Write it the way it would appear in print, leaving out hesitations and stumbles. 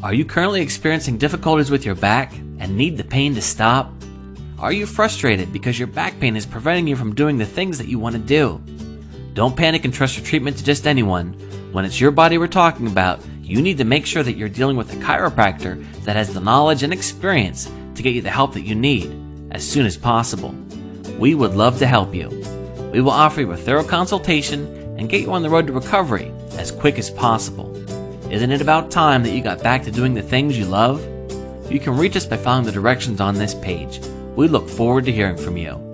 Are you currently experiencing difficulties with your back and need the pain to stop? Are you frustrated because your back pain is preventing you from doing the things that you want to do? Don't panic and trust your treatment to just anyone. When it's your body we're talking about, you need to make sure that you're dealing with a chiropractor that has the knowledge and experience to get you the help that you need as soon as possible. We would love to help you. We will offer you a thorough consultation and get you on the road to recovery as quick as possible. Isn't it about time that you got back to doing the things you love? You can reach us by following the directions on this page. We look forward to hearing from you.